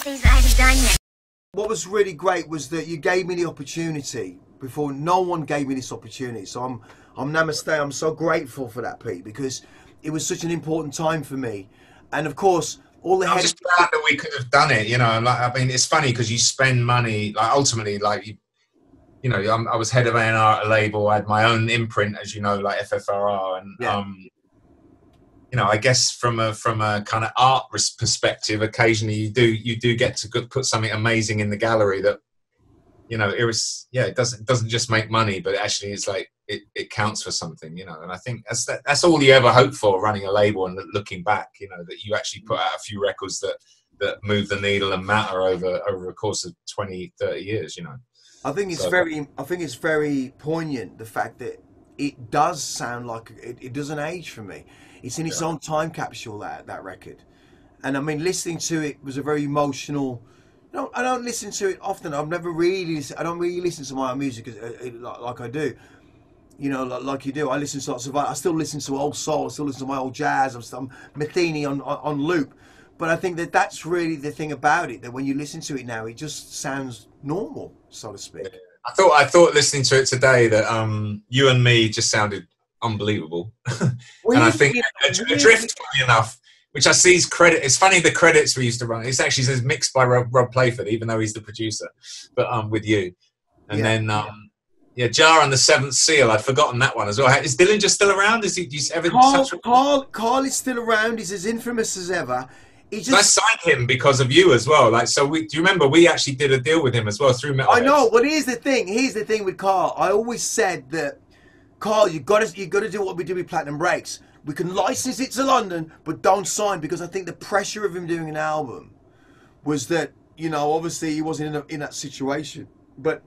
these I've done yet. What was really great was that you gave me the opportunity before no one gave me this opportunity. So I'm namaste. I'm so grateful for that, Pete, because it was such an important time for me. And of course, all the I'm just glad that we could have done it. You know, like I mean, it's funny because you spend money. Like ultimately, like you know, I was head of A&R at a label. I had my own imprint, as you know, like FFRR, and Yeah. you know, I guess from a kind of art perspective, occasionally you do get to put something amazing in the gallery that, you know, it doesn't just make money, but actually it's like it counts for something, you know. And I think that's all you ever hope for running a label, and looking back, you know, that you actually put out a few records that move the needle and matter over a course of 20, 30 years, you know. I think it's very poignant, the fact that it does sound like it doesn't age for me. It's in its own time capsule, that record. And I mean, listening to it was a very emotional. No, I don't listen to it often. I don't really listen to my own music like I do. You know, like you do. I listen to lots of. I still listen to old soul. I still listen to my old jazz. I'm Matheny on loop. But I think that's really the thing about it. That when you listen to it now, it just sounds normal, so to speak. I thought listening to it today that you and me just sounded unbelievable. And I think Adrift, funny enough, which I see is credit. It's funny, the credits we used to run. It actually says mixed by Rob Playford, even though he's the producer. But with you, and then Jar and the Seventh Seal. I'd forgotten that one as well. Is Dillinger still around? Is he? Do you ever Carl is still around. He's as infamous as ever. I signed him because of you as well. Like, so do you remember we actually did a deal with him as well through Metal? I know, but here's the thing with Carl. I always said that, Carl, you got to do what we do with Platinum Breaks. We can license it to London, but don't sign, because I think the pressure of him doing an album was that, you know, obviously he wasn't in that situation, but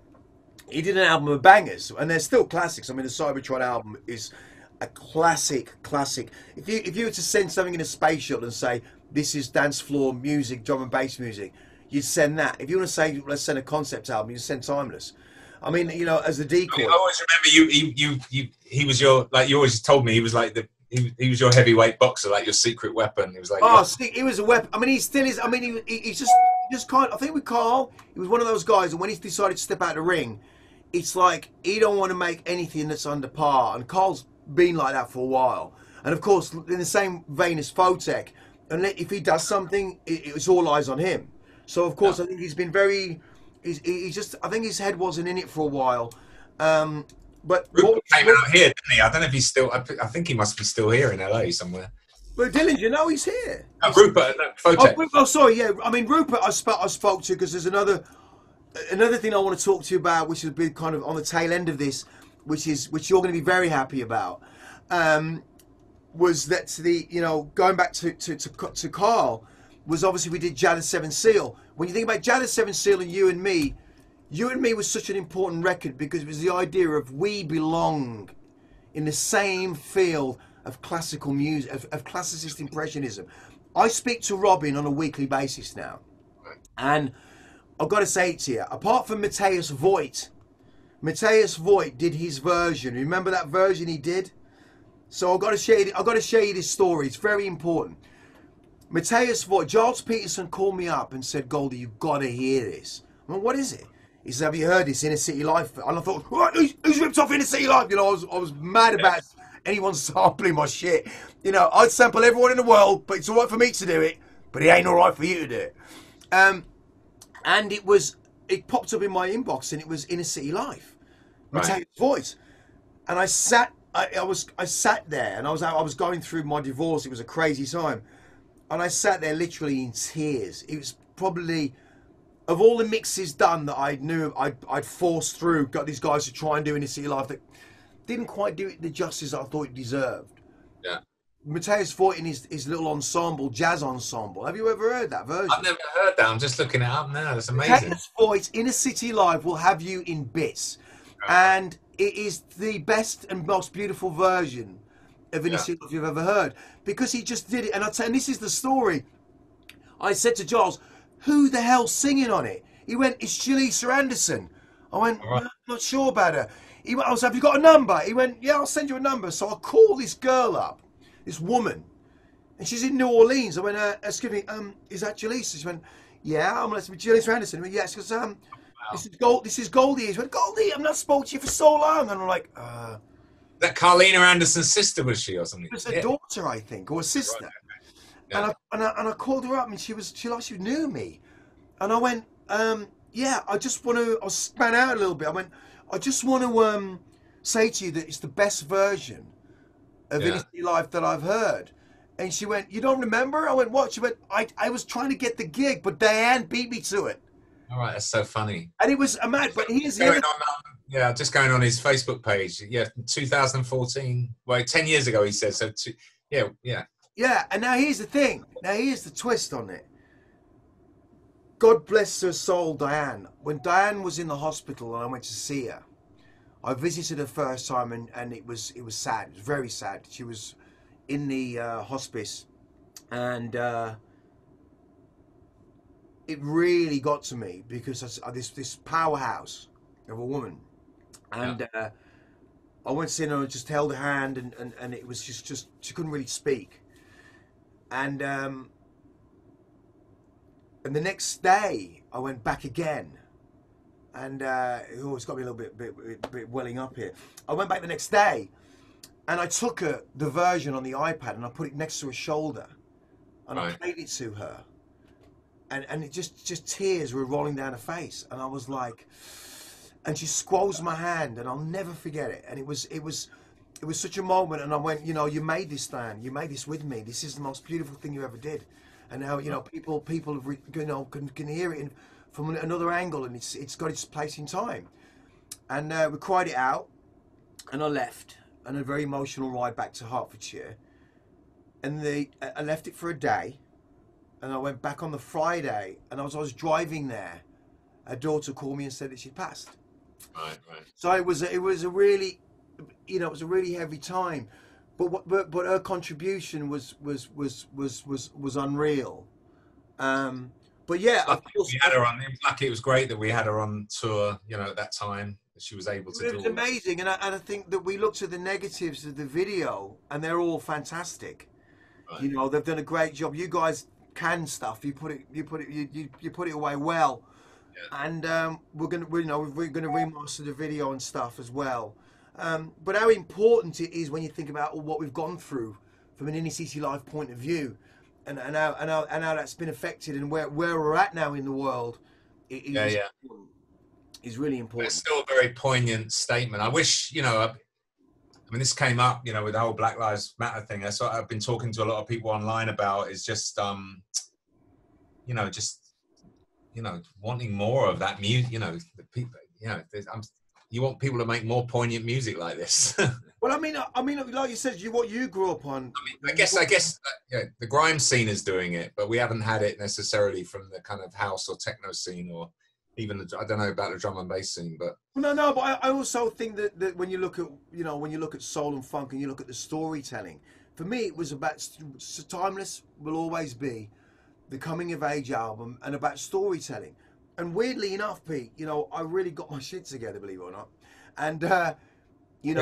he did an album of bangers, and they're still classics. I mean, the Cybertron album is a classic. If you were to send something in a space shuttle and say, this is dance floor music, drum and bass music, you'd send that. If you want to say, let's send a concept album, you'd send Timeless. I mean, you know, as the decoy. I always remember he was your, like, you always told me he was like he was your heavyweight boxer, like your secret weapon. He was like, he was a weapon. I mean, he still is. I mean, he's just kind of, I think with Carl, he was one of those guys, and when he decided to step out of the ring, it's like he don't want to make anything that's under par, and Carl's been like that for a while. And of course, in the same vein as Photek, and if he does something, it's all eyes on him. So of course, I think he's been very. He's just. I think his head wasn't in it for a while. But Rupert came out here, didn't he? I don't know if he's still. I think he must be still here in LA somewhere. Well, Dylan, you know he's here. No, Rupert, no, Photek. Oh, sorry. Yeah, I mean Rupert. I spoke to, because there's another thing I want to talk to you about, which has been kind of on the tail end of this, which you're going to be very happy about. Was that going back to Carl, was obviously we did Jad the Seventh Seal. When you think about Jad the Seventh Seal and You and Me was such an important record, because it was the idea of we belong in the same field of classical music, of classicist impressionism. I speak to Robin on a weekly basis now, and I've got to say it to you, apart from Matthias Voigt did his version. Remember that version he did? So I've got to share you this story. It's very important. Matthias Voigt, Giles Peterson called me up and said, Goldie, you've got to hear this. I went, what is it? He said, have you heard this Inner City Life? And I thought, what? Who's ripped off Inner City Life? You know, I was mad about anyone sampling my shit. You know, I'd sample everyone in the world, but it's all right for me to do it, but it ain't all right for you to do it. And it popped up in my inbox, and it was Inner City Life, Matthias Voigt. And I sat there, and I was going through my divorce. It was a crazy time, and I sat there literally in tears. It was probably, of all the mixes done that I knew I'd forced through, got these guys to try and do Inner City Life, that didn't quite do it the justice I thought it deserved. Yeah. Matthias Voigt in his little ensemble, jazz ensemble. Have you ever heard that version? I've never heard that. I'm just looking it up now. That's amazing. Matthias Voigt, Inner City Live, will have you in bits. And it is the best and most beautiful version of Inner City Live you've ever heard, because he just did it. And and this is the story. I said to Giles, who the hell's singing on it? He went, it's Jaleesa Anderson. I went, I'm not sure about her. He went, I was, have you got a number? He went, yeah, I'll send you a number. So I call this girl up, this woman, and she's in New Orleans. I went, excuse me, is that Jaleesa? She went, Yeah, I'm listening to Gillis Anderson. I went, yes, because Wow. this is Goldie. He went, Goldie, I've not spoken to you for so long. And I'm like, That Carlina Anderson's sister, was she, or something? it was a Yeah. daughter, I think, or a Right. sister. Yeah. And I called her up, and she like she knew me. And I went, yeah, I just want to. I span out a little bit. I went, I just want to say to you that it's the best version of Inner Yeah. City Life that I've heard. And she went, you don't remember? I went, what? She went, I was trying to get the gig, but Diane beat me to it. All right. That's so funny. And it was a mad. But here's the Going other. on, yeah, just going on his Facebook page. Yeah, 2014. Well, 10 years ago, he said. So, yeah, yeah. Yeah, and now here's the thing. Now here's the twist on it. God bless her soul, Diane. When Diane was in the hospital and I went to see her, I visited her first time, and it was sad. It was very sad. She was in the hospice, and it really got to me because this powerhouse of a woman, and I went to see her and just held her hand, and it was just she couldn't really speak, and the next day I went back again. And it's got me a little bit welling up here. I went back the next day, and I took the version on the iPad and I put it next to her shoulder, and I played it to her, and it just tears were rolling down her face, and I was like, and she squoze my hand, and I'll never forget it. And it was such a moment, and I went, you know, you made this, Stan. You made this with me. This is the most beautiful thing you ever did, and now people have can hear it from another angle, and it's got its place in time. And we cried it out, and I left, and a very emotional ride back to Hertfordshire. And I left it for a day, and I went back on the Friday, and I was driving there. Her daughter called me and said that she'd passed. Right, right. So it was a really, it was a really heavy time, but her contribution was unreal. But yeah, of course, We had her on. It was lucky. It was great that we had her on tour. You know, at that time, that she was able to it do was all that. amazing, and I think that we looked at the negatives of the video, and they're all fantastic. Right. You know, they've done a great job. You guys can stuff. You put it away well, Yeah. and we're gonna remaster the video and stuff as well. But how important it is when you think about what we've gone through from an Inner City Life point of view, and how that's been affected, and where we're at now in the world. Yeah, yeah. Is really But it's important. still a very poignant statement. I wish, I mean, this came up, with the whole Black Lives Matter thing. That's what I've been talking to a lot of people online about. Is just, wanting more of that music. The people, you want people to make more poignant music like this. Well, I mean, like you said, what you grew up on. I guess, the grime scene is doing it, but we haven't had it necessarily from the kind of house or techno scene, or even I don't know about the drum and bass scene, but No, but I also think that when you look at soul and funk, and you look at the storytelling, for me it was about timeless. Will always be the coming of age album, and about storytelling. And weirdly enough, Pete, I really got my shit together, believe it or not, and it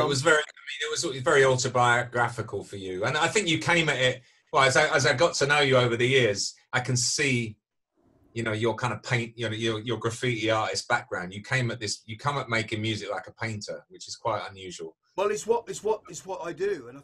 was very. I mean, it was very autobiographical for you, and I think you came at it. Well, as I got to know you over the years, I can see, your kind of paint, your graffiti artist background. You come at making music like a painter, which is quite unusual. well, it's what I do, and